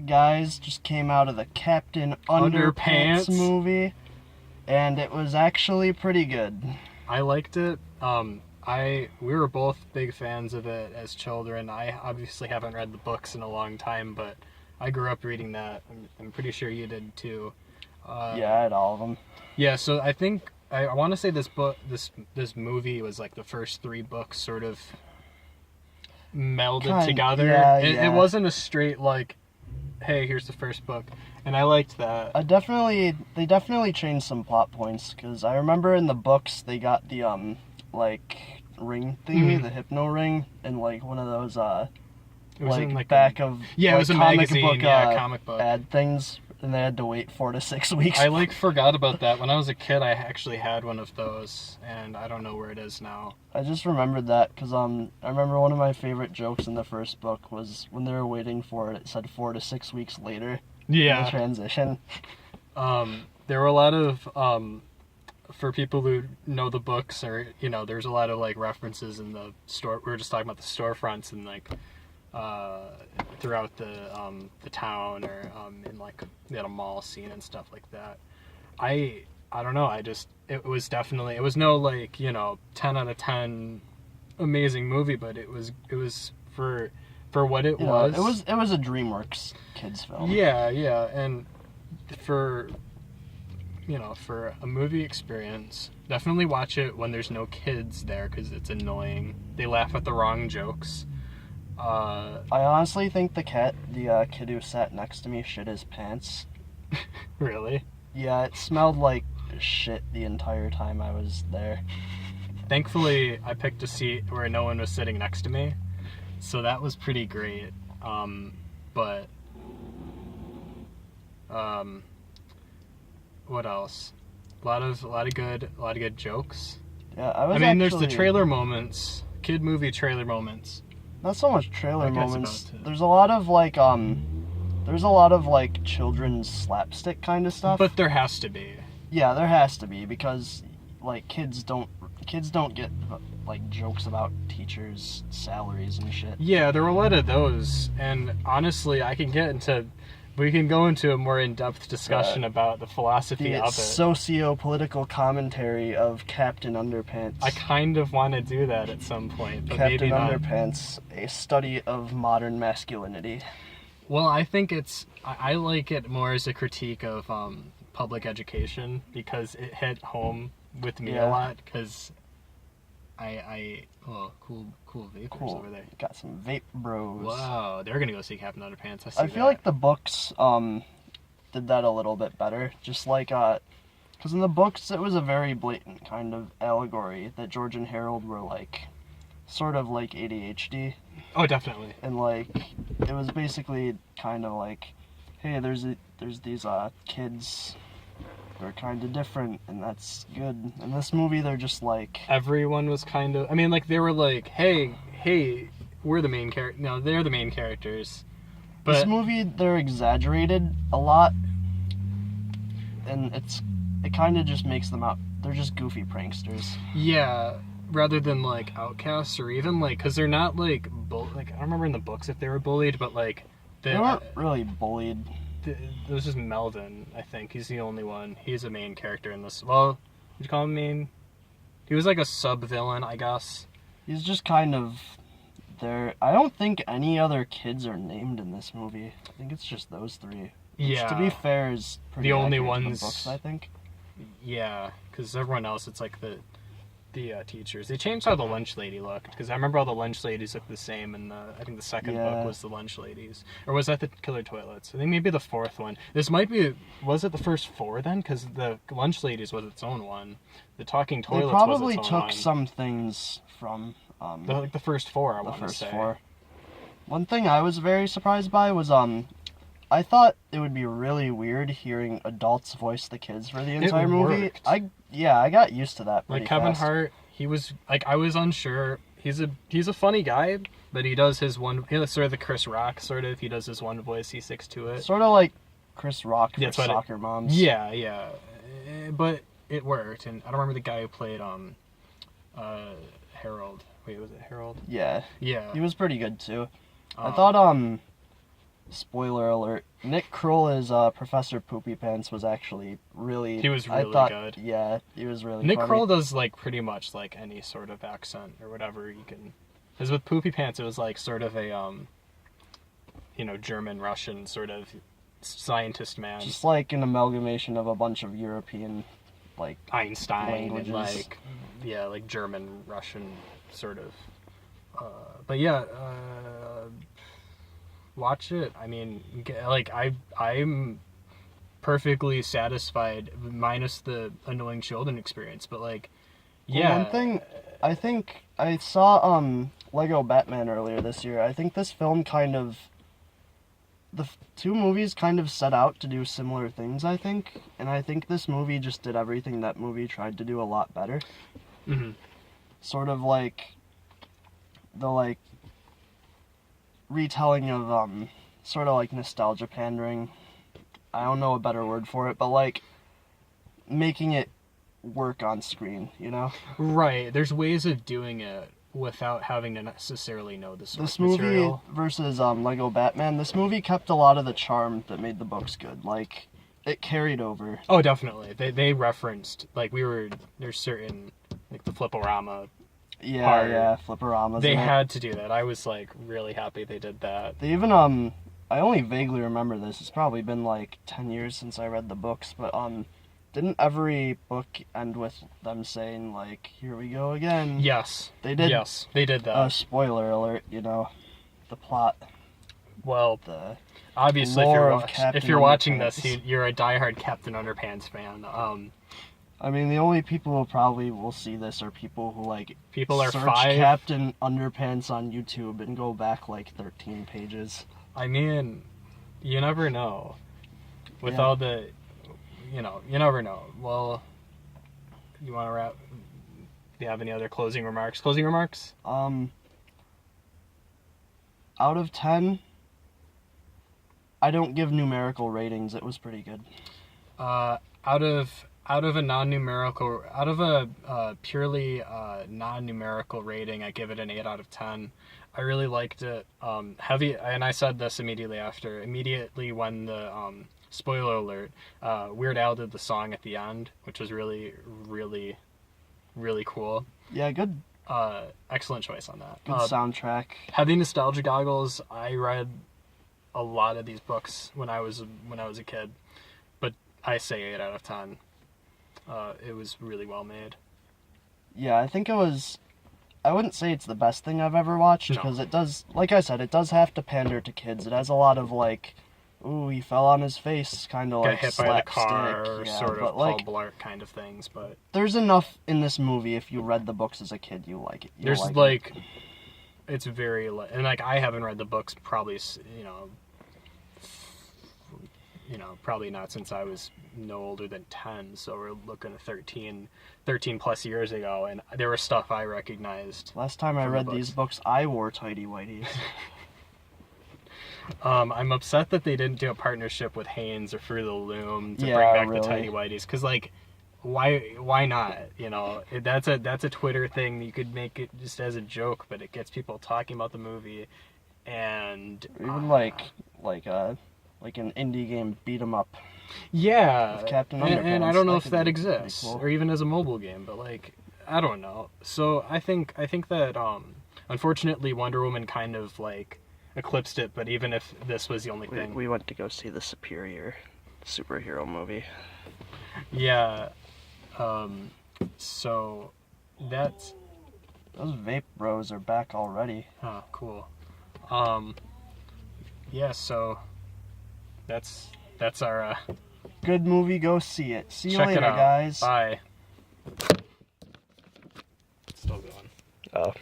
guys just came out of the Captain Underpants movie, and it was actually pretty good. I liked it. We were both big fans of it as children. I obviously haven't read the books in a long time, but I grew up reading that. I'm pretty sure you did too. Yeah, I had all of them. Yeah, so I think I want to say this movie was like the first 3 books sort of melded together. Yeah, it wasn't a straight like, hey, here's the first book, and I liked that. They definitely changed some plot points, because I remember in the books they got the like ring thingy, the hypno ring, and like one of those it was in, like back of it was a magazine, comic book ad things, and they had to wait 4 to 6 weeks. I forgot about that. When I was a kid, I actually had one of those, and I don't know where it is now. I just remembered that because I remember one of my favorite jokes in the first book was when they were waiting for it. It said 4 to 6 weeks later. Yeah. In the transition. There were a lot of for people who know the books, or there's a lot of like references in the store. We were just talking about the storefronts and like throughout the town, or in like they had a mall scene and stuff like that. I don't know. It was no like 10 out of 10 amazing movie, but it was for what it was. It was a DreamWorks kids film. Yeah, and for a movie experience, definitely watch it when there's no kids there, because it's annoying. They laugh at the wrong jokes. I honestly think the kid who sat next to me shit his pants. Really? Yeah, it smelled like shit the entire time I was there. Thankfully, I picked a seat where no one was sitting next to me, so that was pretty great. But what else? A lot of good jokes. Yeah, there's the trailer moments, kid movie trailer moments. Not so much trailer moments. There's a lot of like children's slapstick kind of stuff. But there has to be. Yeah, there has to be, because like kids don't get like jokes about teachers' salaries and shit. Yeah, there were a lot of those, and honestly, we can go into a more in-depth discussion about the philosophy of it. Socio-political commentary of Captain Underpants. I kind of want to do that at some point, but Captain maybe not. Underpants, a study of modern masculinity. Well, I think I like it more as a critique of public education, because it hit home with me a lot, because cool vapors over there. Got some vape bros. Wow, they're gonna go see Captain Underpants. I feel like the books did that a little bit better. Just like because in the books it was a very blatant kind of allegory that George and Harold were like sort of like ADHD. Oh, definitely. And like it was basically kind of like, hey, there's these kids. They're kind of different, and that's good. In this movie, they're just like... Everyone was kind of... they were like, hey, we're the main character. No, they're the main characters. But this movie, they're exaggerated a lot, and it kind of just makes them out... They're just goofy pranksters. Yeah, rather than, like, outcasts, or even, like... Because they're not, like... I don't remember in the books if they were bullied, but, like... They weren't really bullied. This is Melvin, I think. He's the only one. He's a main character in this. Well, would you call him main? He was like a sub-villain, I guess. He's just kind of there. I don't think any other kids are named in this movie. I think it's just those 3. Which, to be fair, is pretty the only accurate ones. To the books, I think. Yeah, because everyone else, it's like the teachers. They changed how the lunch lady looked, because I remember all the lunch ladies looked the same in I think the second book was the lunch ladies. Or was that the killer toilets? I think maybe the 4th one. Was it the first 4 then? Because the lunch ladies was its own one. The talking toilets was its own one. They probably took some things from... the first 4, I want to say. The first 4. One thing I was very surprised by was, I thought it would be really weird hearing adults voice the kids for the entire movie. I got used to that pretty Like Kevin fast. Hart, he was like, I was unsure. He's a funny guy, but he does his one. He's sort of the Chris Rock sort of. He does his one voice. He sticks to it. Sort of like Chris Rock for soccer moms. Yeah, but it worked. And I don't remember the guy who played Harold. Wait, was it Harold? Yeah. Yeah. He was pretty good too. I thought spoiler alert, Nick Kroll as Professor Poopy Pants was actually really... He was really good. Yeah, he was really Nick funny. Kroll does like pretty much like any sort of accent or whatever you can. Because with Poopy Pants, it was like sort of a German Russian sort of scientist man. Just like an amalgamation of a bunch of European, like, Einstein languages. and like German Russian sort of. But yeah, watch it. I mean, like I'm perfectly satisfied minus the annoying children experience, but like, yeah. Well, one thing, I think I saw Lego Batman earlier this year. I think this film kind of, the two movies kind of set out to do similar things, I think, and I think this movie just did everything that movie tried to do a lot better. Mm-hmm. Sort of like the like retelling of sort of like nostalgia pandering. I don't know a better word for it, but like making it work on screen, you know? Right. There's ways of doing it without having to necessarily know the source This movie material. versus Lego Batman, this movie kept a lot of the charm that made the books good. Like, it carried over. Oh, definitely. They referenced, like, there's certain, like, the Flipporama. Yeah, Flipperamas. They had to do that. I was, like, really happy they did that. They even, I only vaguely remember this. It's probably been, like, 10 years since I read the books, but, didn't every book end with them saying, like, here we go again? Yes. They did. Yes, they did that. Spoiler alert, you know, the plot. Well, The obviously, lore of if Captain you're watching Underpants. this, you're a diehard Captain Underpants fan. I mean, the only people who probably will see this are people who, like, People are search 5. Captain Underpants on YouTube and go back, like, 13 pages. I mean, you never know. With Yeah. all the, you never know. Well, you want to wrap? Do you have any other closing remarks? Closing remarks? Out of 10, I don't give numerical ratings. It was pretty good. Out of a non-numerical, out of a purely non-numerical rating, I give it an 8 out of 10. I really liked it. Heavy, and I said this immediately when the spoiler alert, Weird Al did the song at the end, which was really, really, really cool. Yeah, good Excellent choice on that. soundtrack. Heavy nostalgia goggles. I read a lot of these books when I was a kid, but I say 8 out of 10. It was really well made. Yeah, I think it was... I wouldn't say it's the best thing I've ever watched, No. because it does... Like I said, it does have to pander to kids. It has a lot of, like... Ooh, he fell on his face, kind of Got like hit by the slapstick. car, or Yeah, sort but, of Paul like, Blart kind of things, but there's enough in this movie. If you read the books as a kid, you like it. there's like it's very and like I haven't read the books probably probably not since I was no older than 10, so we're looking at 13 plus years ago, and there was stuff I recognized. Last time I from the read these books, I wore tighty whities. I'm upset that they didn't do a partnership with Hanes or Fruit of the Loom to Yeah, bring back really. the tighty whities, because like why not? That's a Twitter thing. You could make it just as a joke, but it gets people talking about the movie, and Or even like an indie game beat 'em up. yeah, With Captain and I Underpants, don't know that if could that be pretty exists, cool. or even as a mobile game, but like I don't know. So I think that unfortunately Wonder Woman kind of like eclipsed it. But even if this was the only thing, We went to go see the Superior superhero movie. yeah. So that's Those vape bros are back already. cool. Yeah. So that's our Good movie, go see it. See you check later, it out, guys. Bye. It's still going. Oh.